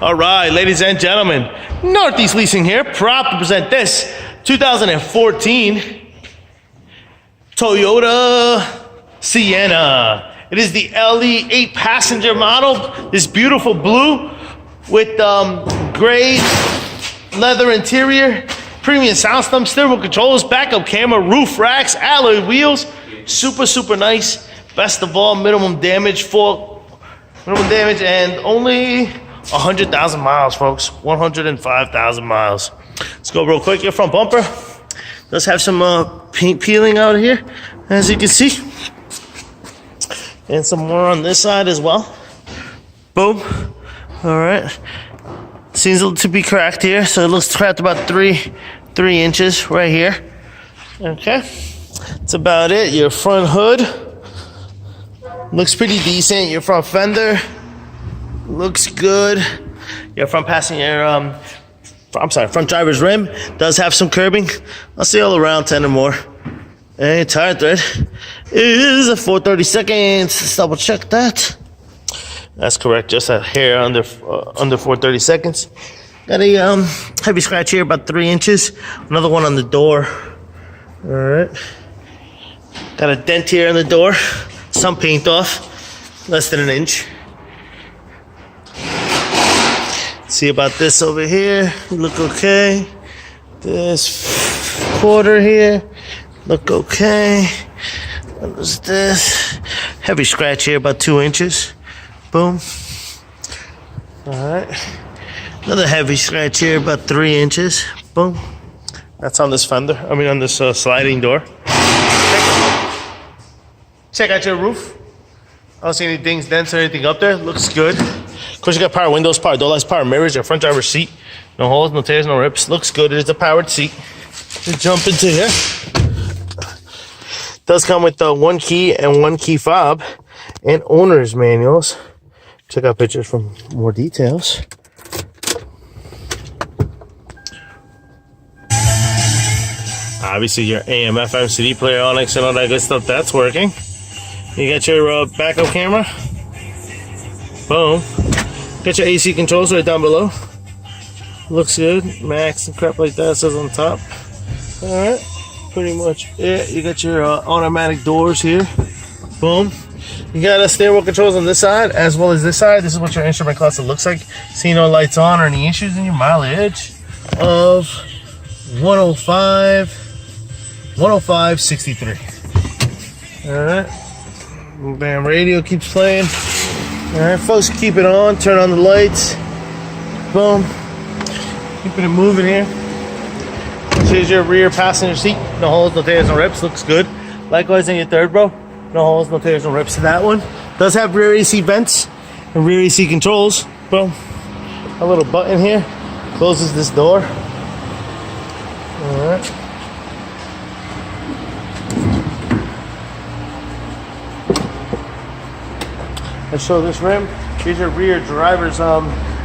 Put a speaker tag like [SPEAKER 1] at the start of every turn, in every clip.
[SPEAKER 1] All right, ladies and gentlemen, Northeast Leasing here, proud to present this 2014 Toyota Sienna. It is the LE 8-passenger model, this beautiful blue with gray leather interior, premium sound system, steering controls, backup camera, roof racks, alloy wheels, super nice. Best of all, minimum damage, and only 100,000 miles, folks. 105,000 miles. Let's go real quick. Your front bumper does have some paint peeling out here, as you can see, and some more on this side as well. Boom. All right. Seems to be cracked here, so it looks cracked about three inches right here. Okay. That's about it. Your front hood looks pretty decent. Your front fender looks good. Your front passenger, front driver's rim does have some curbing. I'll say all around 10 or more. And your tire tread is a 4/32. Let's double check that. That's correct. Just a hair under 4/32. Got a heavy scratch here, about 3 inches. Another one on the door. All right. Got a dent here in the door. Some paint off, less than 1 inch. See about this over here, look okay. This quarter here, look okay. What was this? Heavy scratch here, about 2 inches. Boom. All right. Another heavy scratch here, about 3 inches. Boom. That's on this fender, on this sliding door. Check out your roof. I don't see any dings, dents, or anything up there. Looks good. Of course, you got power windows, power door lights, power mirrors, your front driver's seat. No holes, no tears, no rips. Looks good. It is a powered seat. Let's jump into here. Does come with 1 key and 1 key fob and owner's manuals. Check out pictures for more details. Obviously, your AM, FM, CD player, Onyx, and all that good stuff, that's working. You got your backup camera. Boom. Got your AC controls right down below. Looks good. Max and crap like that says on top. Alright. Pretty much it. You got your automatic doors here. Boom. You got steering wheel controls on this side as well as this side. This is what your instrument cluster looks like. See no lights on or any issues in your mileage of 105.63. Alright. Bam, radio keeps playing. Alright, folks, keep it on. Turn on the lights. Boom. Keeping it moving here. Here's your rear passenger seat. No holes, no tears, no rips. Looks good. Likewise in your third row. No holes, no tears, no rips in that one. Does have rear AC vents and rear AC controls. Boom. A little button here. Closes this door. Alright. Let's show this rim. Here's your rear driver's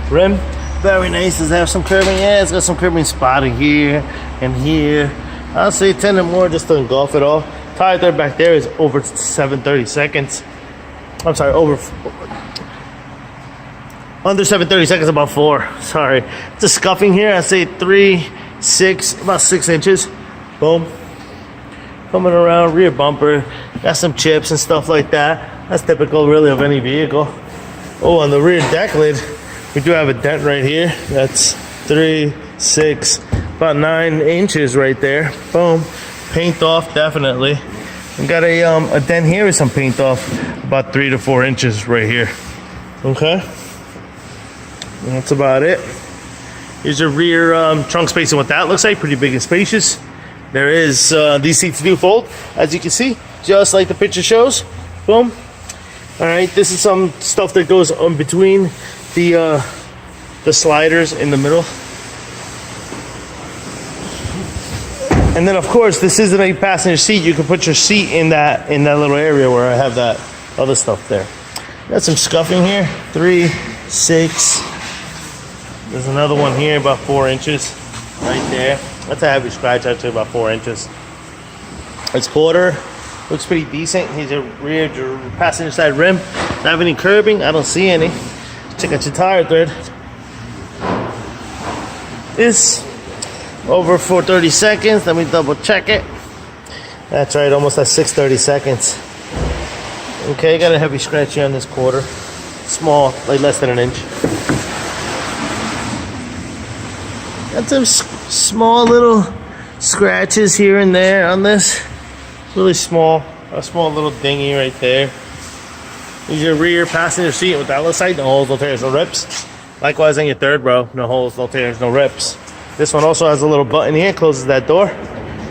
[SPEAKER 1] rim. Very nice. Does it have some curbing? Yeah, it's got some curbing spotting here and here. I'll say 10 or more just to engulf it all. Tire tread back there is over 7/32. I'm sorry, under 7/32, about 4. Sorry. It's a scuffing here. I say 3/6, about 6 inches. Boom. Coming around, rear bumper. Got some chips and stuff like that. That's typical, really, of any vehicle. Oh, on the rear deck lid, we do have a dent right here. That's 3, 6, about 9 inches right there. Boom. Paint off, definitely. We got a dent here with some paint off, about 3 to 4 inches right here. Okay. And that's about it. Here's your rear trunk space and what that looks like. Pretty big and spacious. There is these seats do fold, as you can see, just like the picture shows. Boom. All right, this is some stuff that goes on between the sliders in the middle. And then, of course, this is an 8-passenger seat. You can put your seat in that little area where I have that other stuff there. Got some scuffing here. 3, 6. There's another one here, about 4 inches, right there. That's a heavy scratch, actually, about 4 inches. It's quarter. Looks pretty decent. Here's a rear passenger side rim. Not have any curbing. I don't see any. Check out your tire tread. is over 430 seconds. Let me double check it. That's right, almost at 630 seconds. Okay, got a heavy scratch here on this quarter. Small, like less than an inch. Got some small little scratches here and there on this. Really small. A small little dinghy right there. Here's your rear passenger seat with the outlet side. No holes, no tears, no rips. Likewise on your third row. No holes, no tears, no rips. This one also has a little button here. Closes that door.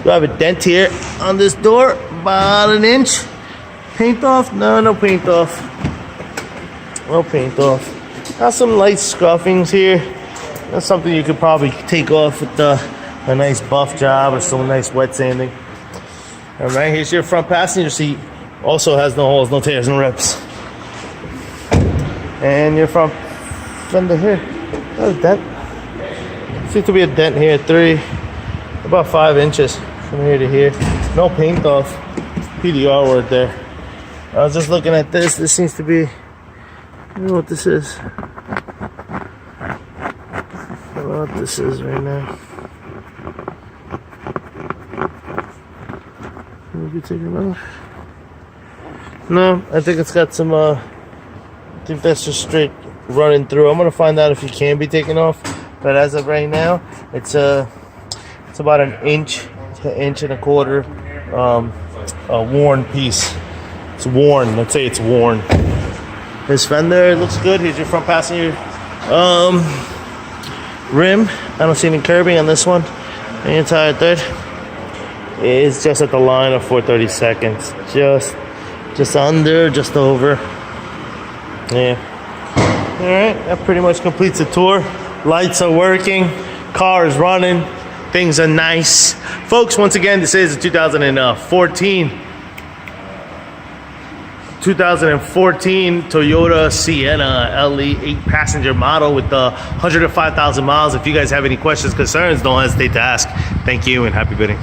[SPEAKER 1] You have a dent here on this door. About an inch. Paint off? No, no paint off. No paint off. Got some light scuffings here. That's something you could probably take off with a nice buff job or some nice wet sanding. All right, here's your front passenger seat. Also has no holes, no tears, no rips. And your front fender here. Got a dent. Seems to be a dent here, about 5 inches from here to here. No paint off. PDR word there. I was just looking at this. This seems to be, I don't know what this is. I don't know what this is right now. Maybe take it off. No, I think it's got some, I think that's just straight running through. I'm gonna find out if it can be taken off. But as of right now, it's about an inch to inch and a quarter, a worn piece. It's worn, let's say it's worn. This fender looks good. Here's your front passenger rim. I don't see any curbing on this one. The entire third is just at the line of 430 seconds. Just under, just over. Yeah. All right, that pretty much completes the tour. Lights are working, car is running, things are nice. Folks, once again, this is a 2014 Toyota Sienna LE 8-passenger model with the 105,000 miles. If you guys have any questions, concerns, don't hesitate to ask. Thank you and happy bidding.